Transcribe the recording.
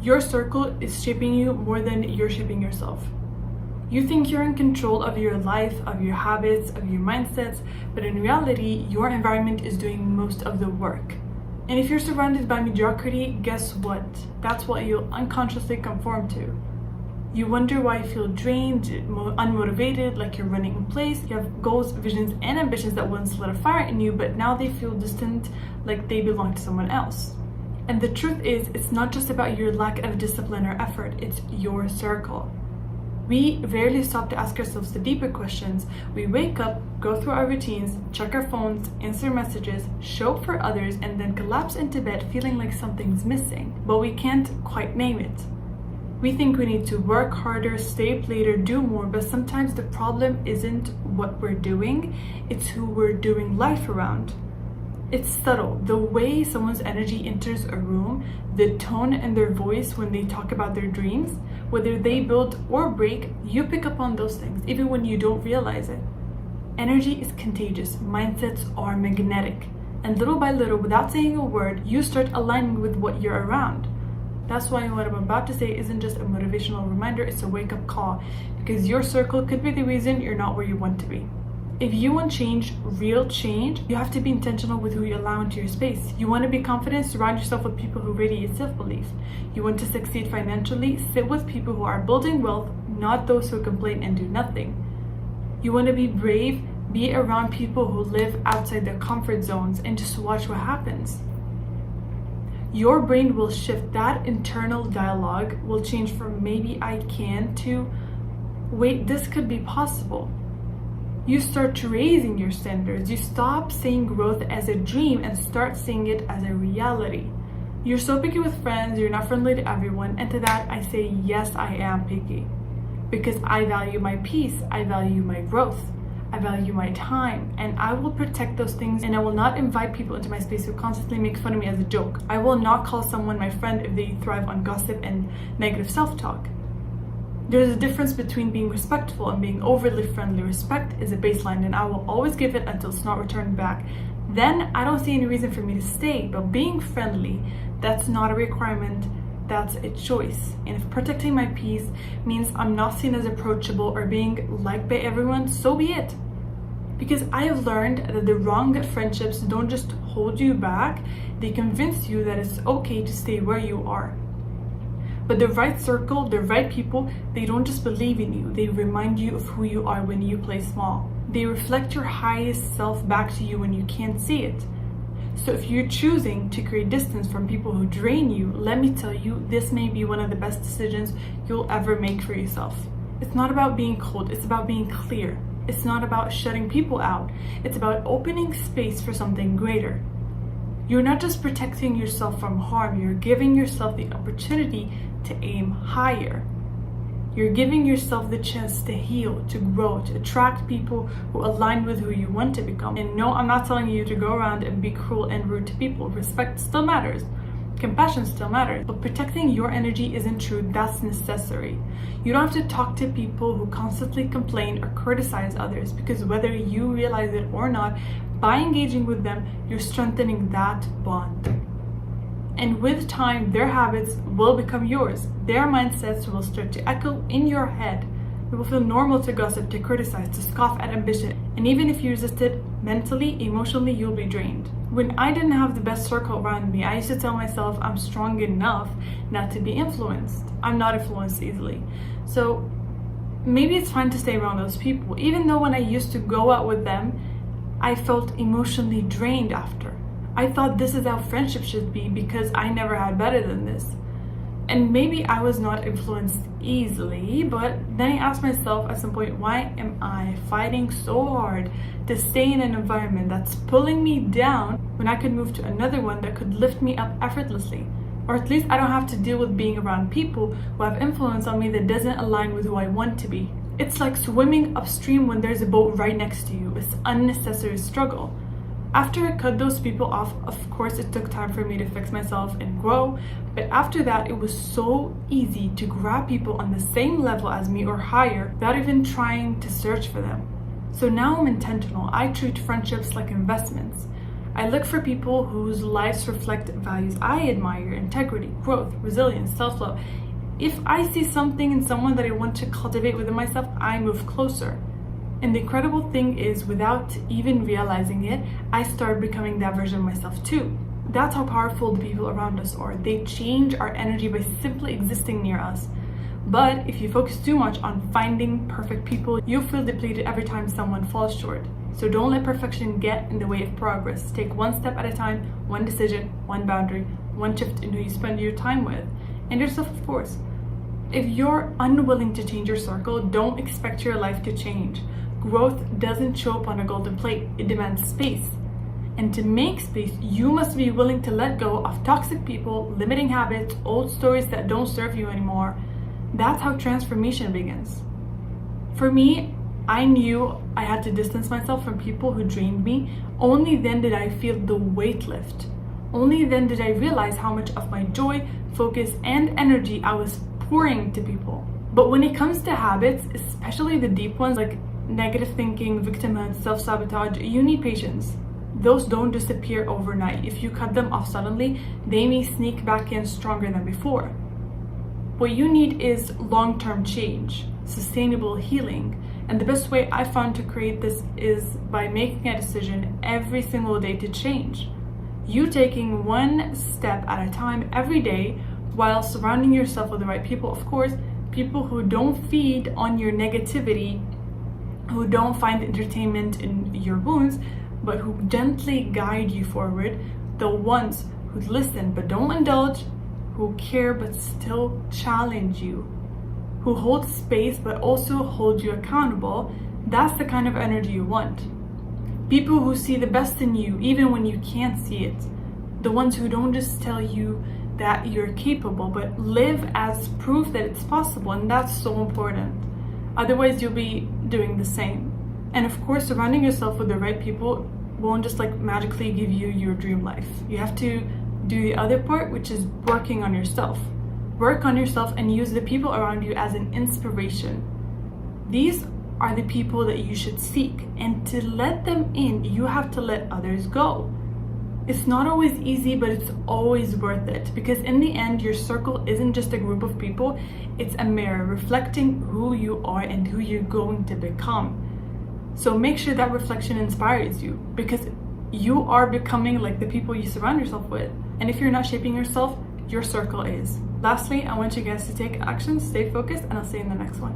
Your circle is shaping you more than you're shaping yourself. You think you're in control of your life, of your habits, of your mindsets, but in reality, your environment is doing most of the work. And if you're surrounded by mediocrity, guess what? That's what you'll unconsciously conform to. You wonder why you feel drained, unmotivated, like you're running in place. You have goals, visions, and ambitions that once lit a fire in you, but now they feel distant, like they belong to someone else. And the truth is, it's not just about your lack of discipline or effort, it's your circle. We rarely stop to ask ourselves the deeper questions. We wake up, go through our routines, check our phones, answer messages, show up for others, and then collapse into bed feeling like something's missing, but we can't quite name it. We think we need to work harder, stay up later, do more, but sometimes the problem isn't what we're doing, it's who we're doing life around. It's subtle. The way someone's energy enters a room, the tone in their voice when they talk about their dreams, whether they build or break, you pick up on those things, even when you don't realize it. Energy is contagious. Mindsets are magnetic. And little by little, without saying a word, you start aligning with what you're around. That's why what I'm about to say isn't just a motivational reminder, it's a wake-up call, because your circle could be the reason you're not where you want to be. If you want change, real change, you have to be intentional with who you allow into your space. You want to be confident, surround yourself with people who radiate self-belief. You want to succeed financially, sit with people who are building wealth, not those who complain and do nothing. You want to be brave, be around people who live outside their comfort zones and just watch what happens. Your brain will shift. That internal dialogue will change from maybe I can to wait, this could be possible. You start raising your standards. You stop seeing growth as a dream and start seeing it as a reality. You're so picky with friends, you're not friendly to everyone, and to that I say, yes, I am picky. Because I value my peace, I value my growth, I value my time, and I will protect those things, and I will not invite people into my space who constantly make fun of me as a joke. I will not call someone my friend if they thrive on gossip and negative self-talk. There's a difference between being respectful and being overly friendly. Respect is a baseline, and I will always give it until it's not returned back. Then I don't see any reason for me to stay, but being friendly, that's not a requirement, that's a choice. And if protecting my peace means I'm not seen as approachable or being liked by everyone, so be it. Because I have learned that the wrong friendships don't just hold you back, they convince you that it's okay to stay where you are. But the right circle, the right people, they don't just believe in you, they remind you of who you are when you play small. They reflect your highest self back to you when you can't see it. So if you're choosing to create distance from people who drain you, let me tell you, this may be one of the best decisions you'll ever make for yourself. It's not about being cold, it's about being clear. It's not about shutting people out, it's about opening space for something greater. You're not just protecting yourself from harm, you're giving yourself the opportunity to aim higher. You're giving yourself the chance to heal, to grow, to attract people who align with who you want to become. And no, I'm not telling you to go around and be cruel and rude to people. Respect still matters. Compassion still matters. But protecting your energy isn't true, that's necessary. You don't have to talk to people who constantly complain or criticize others, because whether you realize it or not, by engaging with them, you're strengthening that bond. And with time, their habits will become yours. Their mindsets will start to echo in your head. It will feel normal to gossip, to criticize, to scoff at ambition. And even if you resist it, mentally, emotionally, you'll be drained. When I didn't have the best circle around me, I used to tell myself I'm strong enough not to be influenced. I'm not influenced easily. So maybe it's fine to stay around those people, even though when I used to go out with them, I felt emotionally drained after. I thought this is how friendship should be because I never had better than this. And maybe I was not influenced easily, but then I asked myself at some point, why am I fighting so hard to stay in an environment that's pulling me down when I could move to another one that could lift me up effortlessly? Or at least I don't have to deal with being around people who have influence on me that doesn't align with who I want to be. It's like swimming upstream when there's a boat right next to you. It's unnecessary struggle. After I cut those people off, of course it took time for me to fix myself and grow, but after that it was so easy to grab people on the same level as me or higher without even trying to search for them. So now I'm intentional. I treat friendships like investments. I look for people whose lives reflect values I admire: integrity, growth, resilience, self-love. If I see something in someone that I want to cultivate within myself, I move closer. And the incredible thing is, without even realizing it, I start becoming that version of myself too. That's how powerful the people around us are. They change our energy by simply existing near us. But if you focus too much on finding perfect people, you'll feel depleted every time someone falls short. So don't let perfection get in the way of progress. Take one step at a time, one decision, one boundary, one shift in who you spend your time with. And yourself, of course. If you're unwilling to change your circle, don't expect your life to change. Growth doesn't show up on a golden plate. It demands space. And to make space, you must be willing to let go of toxic people, limiting habits, old stories that don't serve you anymore. That's how transformation begins. For me, I knew I had to distance myself from people who drained me. Only then did I feel the weight lift. Only then did I realize how much of my joy, focus, and energy I was pouring to people. But when it comes to habits, especially the deep ones like negative thinking, victimhood, self-sabotage, you need patience. Those don't disappear overnight. If you cut them off suddenly, they may sneak back in stronger than before. What you need is long-term change, sustainable healing. And the best way I found to create this is by making a decision every single day to change. You taking one step at a time every day while surrounding yourself with the right people. Of course, people who don't feed on your negativity, who don't find entertainment in your wounds, but who gently guide you forward. The ones who listen but don't indulge, who care but still challenge you, who hold space but also hold you accountable. That's the kind of energy you want. People who see the best in you even when you can't see it. The ones who don't just tell you that you're capable, but live as proof that it's possible, and that's so important. Otherwise, you'll be doing the same. And of course, surrounding yourself with the right people won't just magically give you your dream life. You have to do the other part, which is working on yourself. Work on yourself and use the people around you as an inspiration. These are the people that you should seek, and to let them in, you have to let others go. It's not always easy, but it's always worth it, because in the end, your circle isn't just a group of people, it's a mirror reflecting who you are and who you're going to become. So make sure that reflection inspires you, because you are becoming like the people you surround yourself with. And if you're not shaping yourself, your circle is. Lastly, I want you guys to take action, stay focused, and I'll see you in the next one.